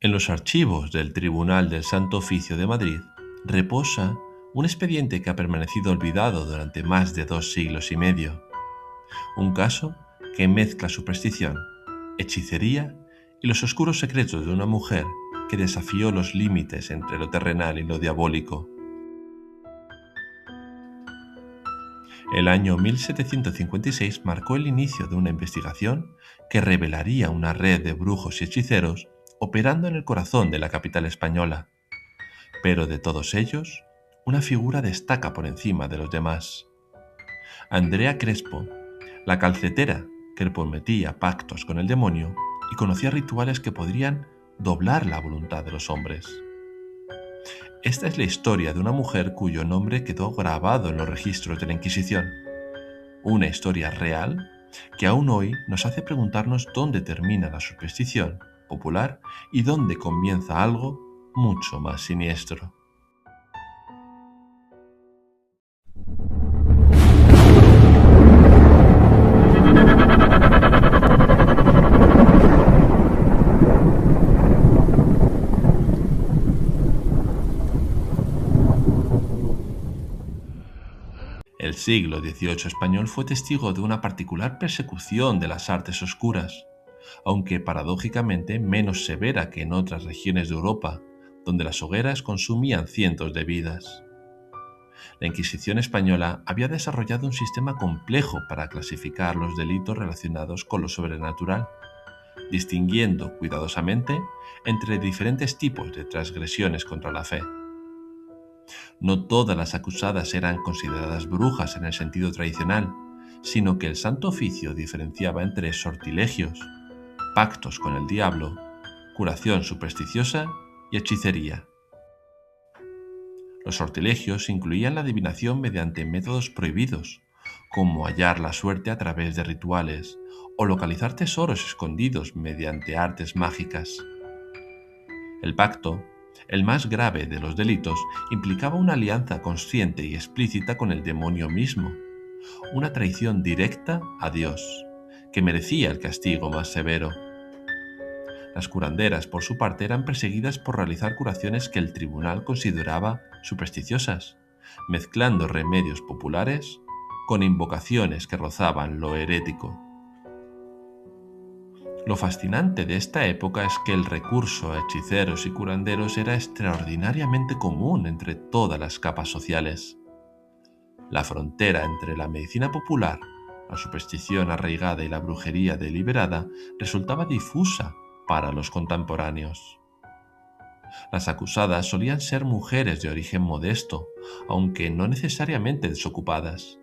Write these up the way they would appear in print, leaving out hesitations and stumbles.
En los archivos del Tribunal del Santo Oficio de Madrid reposa un expediente que ha permanecido olvidado durante más de 2 siglos y medio. Un caso que mezcla superstición, hechicería y los oscuros secretos de una mujer que desafió los límites entre lo terrenal y lo diabólico. El año 1756 marcó el inicio de una investigación que revelaría una red de brujos y hechiceros operando en el corazón de la capital española. Pero de todos ellos, una figura destaca por encima de los demás. Andrea Crespo, la calcetera que prometía pactos con el demonio y conocía rituales que podrían doblar la voluntad de los hombres. Esta es la historia de una mujer cuyo nombre quedó grabado en los registros de la Inquisición. Una historia real que aún hoy nos hace preguntarnos dónde termina la superstición popular y dónde comienza algo mucho más siniestro. El siglo XVIII español fue testigo de una particular persecución de las artes oscuras, aunque paradójicamente menos severa que en otras regiones de Europa, donde las hogueras consumían cientos de vidas. La Inquisición española había desarrollado un sistema complejo para clasificar los delitos relacionados con lo sobrenatural, distinguiendo cuidadosamente entre diferentes tipos de transgresiones contra la fe. No todas las acusadas eran consideradas brujas en el sentido tradicional, sino que el Santo Oficio diferenciaba entre sortilegios, pactos con el diablo, curación supersticiosa y hechicería. Los sortilegios incluían la adivinación mediante métodos prohibidos, como hallar la suerte a través de rituales o localizar tesoros escondidos mediante artes mágicas. El pacto, el más grave de los delitos, implicaba una alianza consciente y explícita con el demonio mismo, una traición directa a Dios, que merecía el castigo más severo. Las curanderas, por su parte, eran perseguidas por realizar curaciones que el tribunal consideraba supersticiosas, mezclando remedios populares con invocaciones que rozaban lo herético. Lo fascinante de esta época es que el recurso a hechiceros y curanderos era extraordinariamente común entre todas las capas sociales. La frontera entre la medicina popular, la superstición arraigada y la brujería deliberada resultaba difusa para los contemporáneos. Las acusadas solían ser mujeres de origen modesto, aunque no necesariamente desocupadas.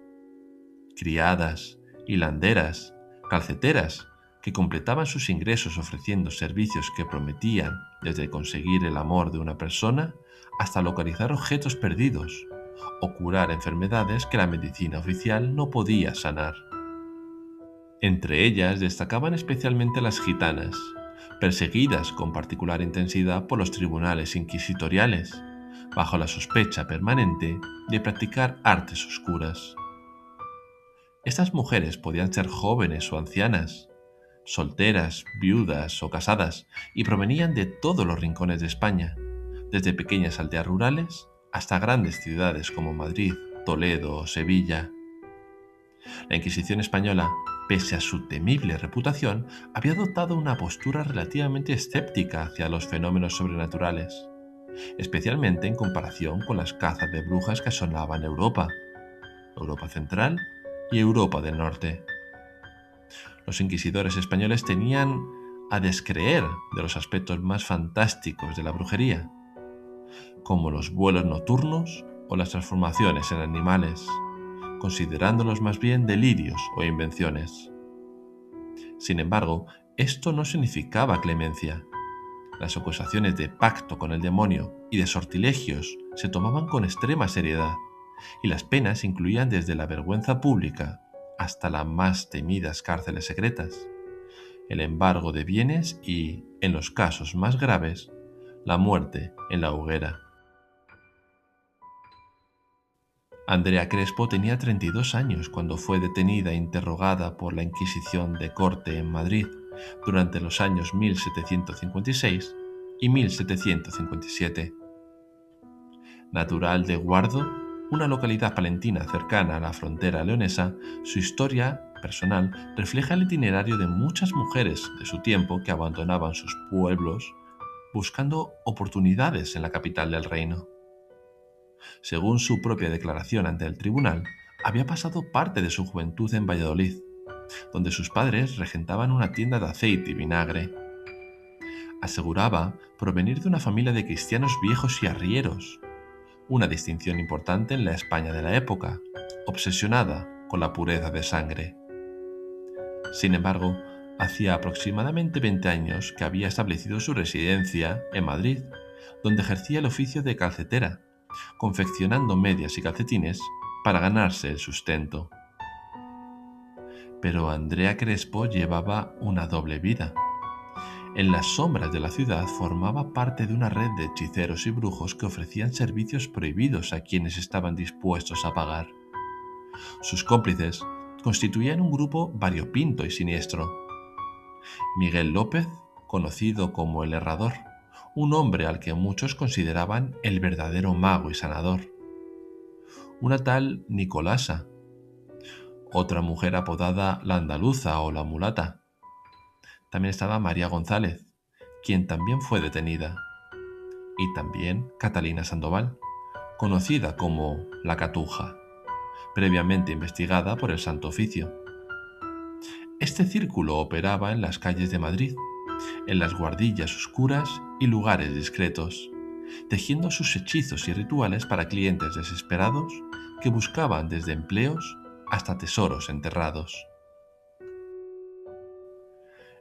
Criadas, hilanderas, calceteras, que completaban sus ingresos ofreciendo servicios que prometían desde conseguir el amor de una persona hasta localizar objetos perdidos o curar enfermedades que la medicina oficial no podía sanar. Entre ellas destacaban especialmente las gitanas, perseguidas con particular intensidad por los tribunales inquisitoriales, bajo la sospecha permanente de practicar artes oscuras. Estas mujeres podían ser jóvenes o ancianas, solteras, viudas o casadas, y provenían de todos los rincones de España, desde pequeñas aldeas rurales hasta grandes ciudades como Madrid, Toledo o Sevilla. La Inquisición española, pese a su temible reputación, había adoptado una postura relativamente escéptica hacia los fenómenos sobrenaturales, especialmente en comparación con las cazas de brujas que asolaban Europa Central y Europa del Norte. Los inquisidores españoles tenían a descreer de los aspectos más fantásticos de la brujería, como los vuelos nocturnos o las transformaciones en animales, considerándolos más bien delirios o invenciones. Sin embargo, esto no significaba clemencia. Las acusaciones de pacto con el demonio y de sortilegios se tomaban con extrema seriedad, y las penas incluían desde la vergüenza pública hasta las más temidas cárceles secretas, el embargo de bienes y, en los casos más graves, la muerte en la hoguera. Andrea Crespo tenía 32 años cuando fue detenida e interrogada por la Inquisición de Corte en Madrid durante los años 1756 y 1757. Natural de Guardo, una localidad palentina cercana a la frontera leonesa, su historia personal refleja el itinerario de muchas mujeres de su tiempo que abandonaban sus pueblos buscando oportunidades en la capital del reino. Según su propia declaración ante el tribunal, había pasado parte de su juventud en Valladolid, donde sus padres regentaban una tienda de aceite y vinagre. Aseguraba provenir de una familia de cristianos viejos y arrieros, una distinción importante en la España de la época, obsesionada con la pureza de sangre. Sin embargo, hacía aproximadamente 20 años que había establecido su residencia en Madrid, donde ejercía el oficio de calcetera, confeccionando medias y calcetines para ganarse el sustento. Pero Andrea Crespo llevaba una doble vida. En las sombras de la ciudad formaba parte de una red de hechiceros y brujos que ofrecían servicios prohibidos a quienes estaban dispuestos a pagar. Sus cómplices constituían un grupo variopinto y siniestro. Miguel López, conocido como el Herrador, un hombre al que muchos consideraban el verdadero mago y sanador. Una tal Nicolasa, otra mujer apodada la Andaluza o la Mulata. También estaba María González, quien también fue detenida, y también Catalina Sandoval, conocida como la Catuja, previamente investigada por el Santo Oficio. Este círculo operaba en las calles de Madrid, en las guardillas oscuras y lugares discretos, tejiendo sus hechizos y rituales para clientes desesperados que buscaban desde empleos hasta tesoros enterrados.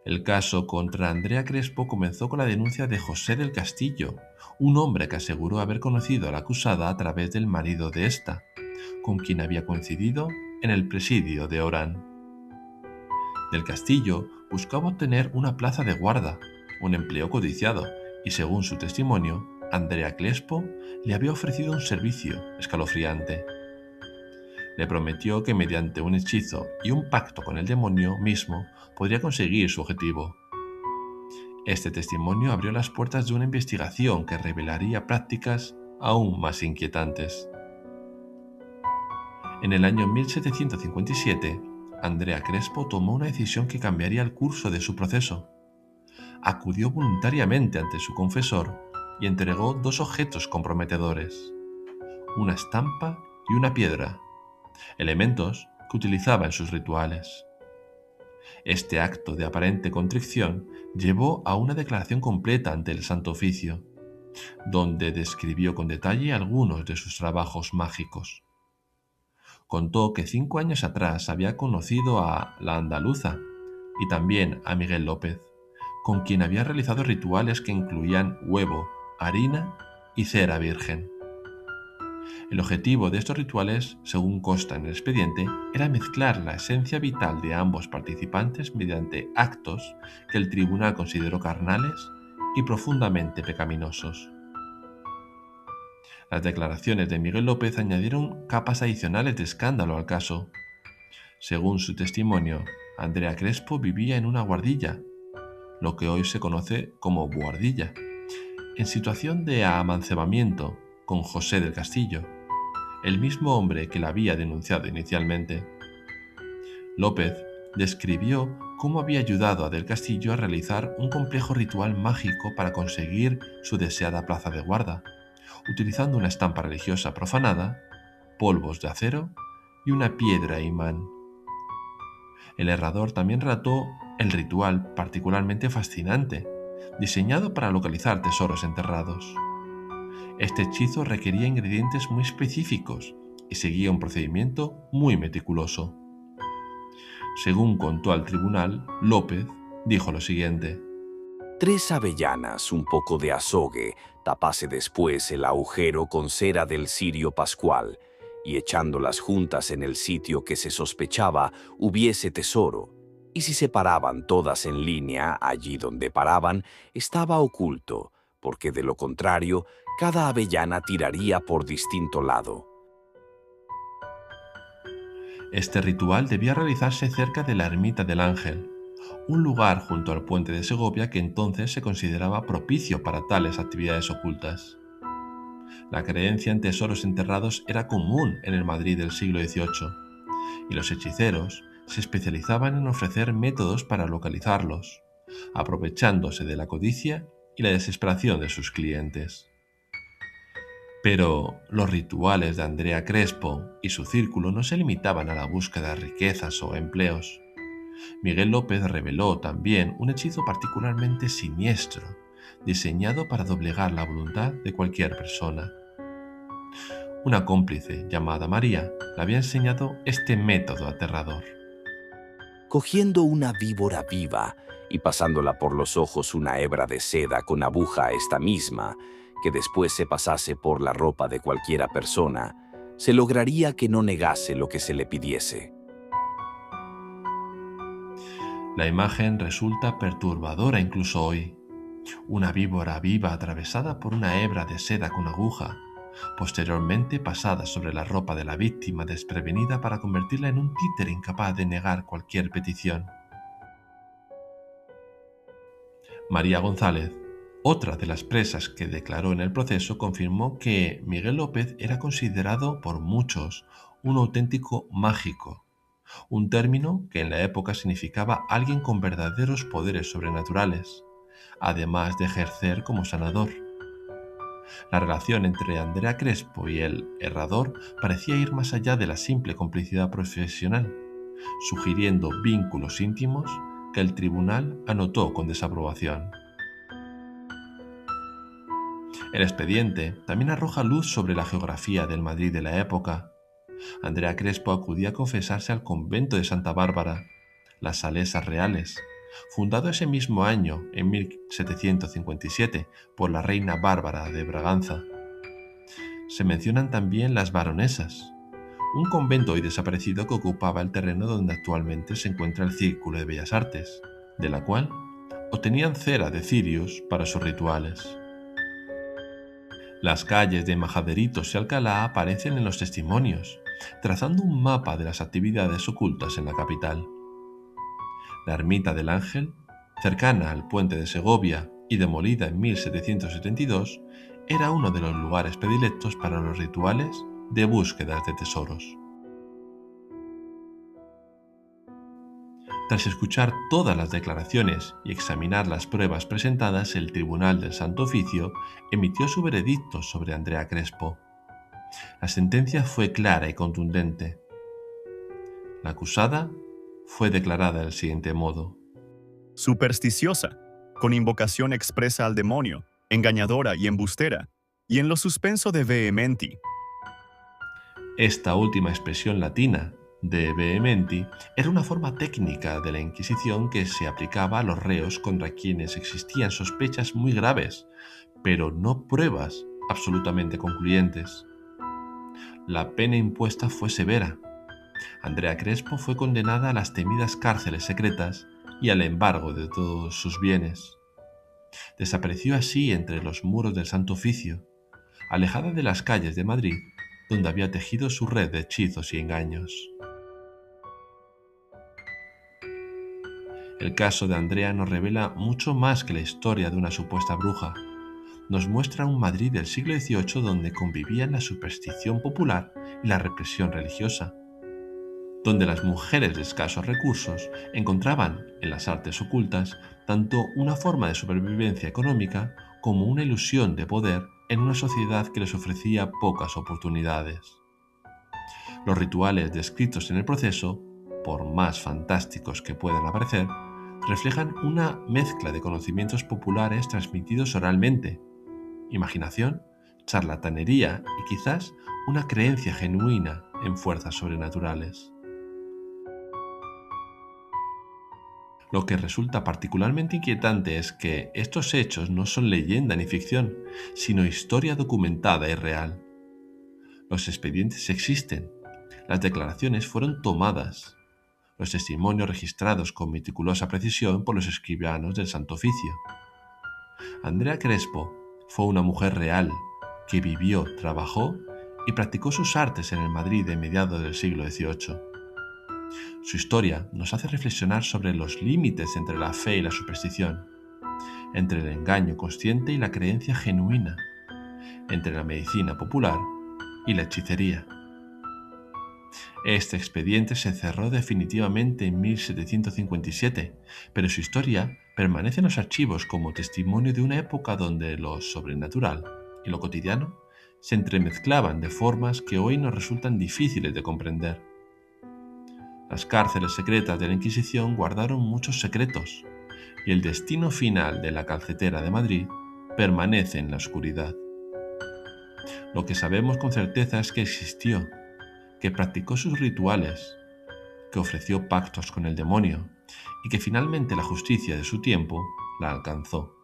El caso contra Andrea Crespo comenzó con la denuncia de José del Castillo, un hombre que aseguró haber conocido a la acusada a través del marido de esta, con quien había coincidido en el presidio de Orán. Del Castillo buscaba obtener una plaza de guarda, un empleo codiciado, y según su testimonio, Andrea Crespo le había ofrecido un servicio escalofriante. Le prometió que mediante un hechizo y un pacto con el demonio mismo podría conseguir su objetivo. Este testimonio abrió las puertas de una investigación que revelaría prácticas aún más inquietantes. En el año 1757, Andrea Crespo tomó una decisión que cambiaría el curso de su proceso. Acudió voluntariamente ante su confesor y entregó dos objetos comprometedores: una estampa y una piedra, elementos que utilizaba en sus rituales. Este acto de aparente contrición llevó a una declaración completa ante el Santo Oficio, donde describió con detalle algunos de sus trabajos mágicos. Contó que 5 años atrás había conocido a la Andaluza y también a Miguel López, con quien había realizado rituales que incluían huevo, harina y cera virgen. El objetivo de estos rituales, según consta en el expediente, era mezclar la esencia vital de ambos participantes mediante actos que el tribunal consideró carnales y profundamente pecaminosos. Las declaraciones de Miguel López añadieron capas adicionales de escándalo al caso. Según su testimonio, Andrea Crespo vivía en una guardilla, lo que hoy se conoce como buhardilla, en situación de amancebamiento con José del Castillo, el mismo hombre que la había denunciado inicialmente. López describió cómo había ayudado a del Castillo a realizar un complejo ritual mágico para conseguir su deseada plaza de guarda, utilizando una estampa religiosa profanada, polvos de acero y una piedra imán. El Herrador también relató el ritual particularmente fascinante, diseñado para localizar tesoros enterrados. Este hechizo requería ingredientes muy específicos y seguía un procedimiento muy meticuloso. Según contó al tribunal, López dijo lo siguiente: 3 avellanas, un poco de azogue, tapase después el agujero con cera del cirio pascual, y echándolas juntas en el sitio que se sospechaba hubiese tesoro, y si se paraban todas en línea, allí donde paraban, estaba oculto, porque de lo contrario, cada avellana tiraría por distinto lado. Este ritual debía realizarse cerca de la Ermita del Ángel, un lugar junto al puente de Segovia que entonces se consideraba propicio para tales actividades ocultas. La creencia en tesoros enterrados era común en el Madrid del siglo XVIII, y los hechiceros se especializaban en ofrecer métodos para localizarlos, aprovechándose de la codicia y la desesperación de sus clientes. Pero los rituales de Andrea Crespo y su círculo no se limitaban a la búsqueda de riquezas o empleos. Miguel López reveló también un hechizo particularmente siniestro, diseñado para doblegar la voluntad de cualquier persona. Una cómplice llamada María le había enseñado este método aterrador. Cogiendo una víbora viva y pasándola por los ojos una hebra de seda con aguja esta misma, que después se pasase por la ropa de cualquiera persona, se lograría que no negase lo que se le pidiese. La imagen resulta perturbadora incluso hoy. Una víbora viva atravesada por una hebra de seda con aguja, posteriormente pasada sobre la ropa de la víctima desprevenida para convertirla en un títere incapaz de negar cualquier petición. María González, otra de las presas que declaró en el proceso, confirmó que Miguel López era considerado por muchos un auténtico mágico, un término que en la época significaba alguien con verdaderos poderes sobrenaturales, además de ejercer como sanador. La relación entre Andrea Crespo y el herrador parecía ir más allá de la simple complicidad profesional, sugiriendo vínculos íntimos que el tribunal anotó con desaprobación. El expediente también arroja luz sobre la geografía del Madrid de la época. Andrea Crespo acudía a confesarse al convento de Santa Bárbara, las Salesas Reales, fundado ese mismo año, en 1757, por la reina Bárbara de Braganza. Se mencionan también las Baronesas, un convento hoy desaparecido que ocupaba el terreno donde actualmente se encuentra el Círculo de Bellas Artes, de la cual obtenían cera de cirios para sus rituales. Las calles de Majaderitos y Alcalá aparecen en los testimonios, trazando un mapa de las actividades ocultas en la capital. La ermita del Ángel, cercana al puente de Segovia y demolida en 1772, era uno de los lugares predilectos para los rituales de búsquedas de tesoros. Tras escuchar todas las declaraciones y examinar las pruebas presentadas, el Tribunal del Santo Oficio emitió su veredicto sobre Andrea Crespo. La sentencia fue clara y contundente. La acusada fue declarada del siguiente modo: supersticiosa, con invocación expresa al demonio, engañadora y embustera, y en lo suspenso de vehementi. Esta última expresión latina, de vehementi, era una forma técnica de la Inquisición que se aplicaba a los reos contra quienes existían sospechas muy graves, pero no pruebas absolutamente concluyentes. La pena impuesta fue severa. Andrea Crespo fue condenada a las temidas cárceles secretas y al embargo de todos sus bienes. Desapareció así entre los muros del Santo Oficio, alejada de las calles de Madrid, donde había tejido su red de hechizos y engaños. El caso de Andrea nos revela mucho más que la historia de una supuesta bruja. Nos muestra un Madrid del siglo XVIII donde convivían la superstición popular y la represión religiosa, donde las mujeres de escasos recursos encontraban en las artes ocultas tanto una forma de supervivencia económica como una ilusión de poder en una sociedad que les ofrecía pocas oportunidades. Los rituales descritos en el proceso, por más fantásticos que puedan parecer, reflejan una mezcla de conocimientos populares transmitidos oralmente, imaginación, charlatanería y quizás una creencia genuina en fuerzas sobrenaturales. Lo que resulta particularmente inquietante es que estos hechos no son leyenda ni ficción, sino historia documentada y real. Los expedientes existen, las declaraciones fueron tomadas, los testimonios registrados con meticulosa precisión por los escribanos del Santo Oficio. Andrea Crespo fue una mujer real que vivió, trabajó y practicó sus artes en el Madrid de mediados del siglo XVIII. Su historia nos hace reflexionar sobre los límites entre la fe y la superstición, entre el engaño consciente y la creencia genuina, entre la medicina popular y la hechicería. Este expediente se cerró definitivamente en 1757, pero su historia permanece en los archivos como testimonio de una época donde lo sobrenatural y lo cotidiano se entremezclaban de formas que hoy nos resultan difíciles de comprender. Las cárceles secretas de la Inquisición guardaron muchos secretos, y el destino final de la calcetera de Madrid permanece en la oscuridad. Lo que sabemos con certeza es que existió, que practicó sus rituales, que ofreció pactos con el demonio y que finalmente la justicia de su tiempo la alcanzó.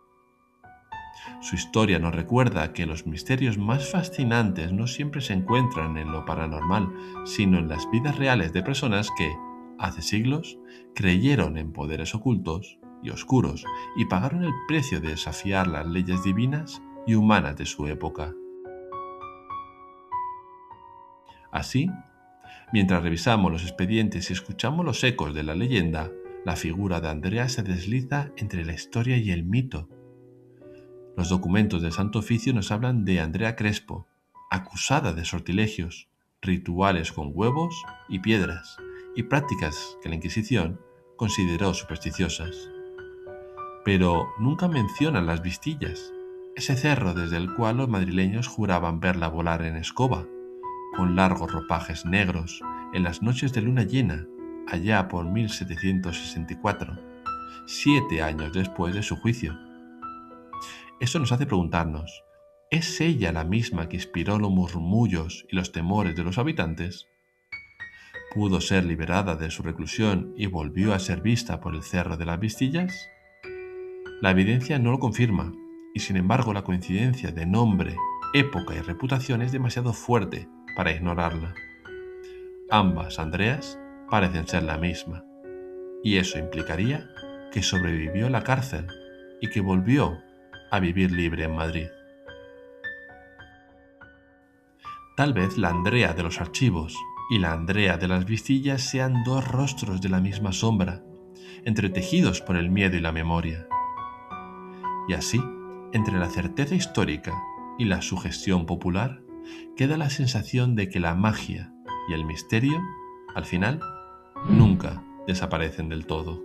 Su historia nos recuerda que los misterios más fascinantes no siempre se encuentran en lo paranormal, sino en las vidas reales de personas que, hace siglos, creyeron en poderes ocultos y oscuros y pagaron el precio de desafiar las leyes divinas y humanas de su época. Así, mientras revisamos los expedientes y escuchamos los ecos de la leyenda, la figura de Andrea se desliza entre la historia y el mito. Los documentos del Santo Oficio nos hablan de Andrea Crespo, acusada de sortilegios, rituales con huevos y piedras, y prácticas que la Inquisición consideró supersticiosas. Pero nunca mencionan las Vistillas, ese cerro desde el cual los madrileños juraban verla volar en escoba, con largos ropajes negros, en las noches de luna llena, allá por 1764, 7 años después de su juicio. Eso nos hace preguntarnos, ¿es ella la misma que inspiró los murmullos y los temores de los habitantes? ¿Pudo ser liberada de su reclusión y volvió a ser vista por el Cerro de las Vistillas? La evidencia no lo confirma, y sin embargo la coincidencia de nombre, época y reputación es demasiado fuerte para ignorarla. Ambas Andreas parecen ser la misma, y eso implicaría que sobrevivió a la cárcel y que volvió a vivir libre en Madrid. Tal vez la Andrea de los archivos y la Andrea de las Vistillas sean dos rostros de la misma sombra, entretejidos por el miedo y la memoria. Y así, entre la certeza histórica y la sugestión popular, queda la sensación de que la magia y el misterio, al final, nunca desaparecen del todo.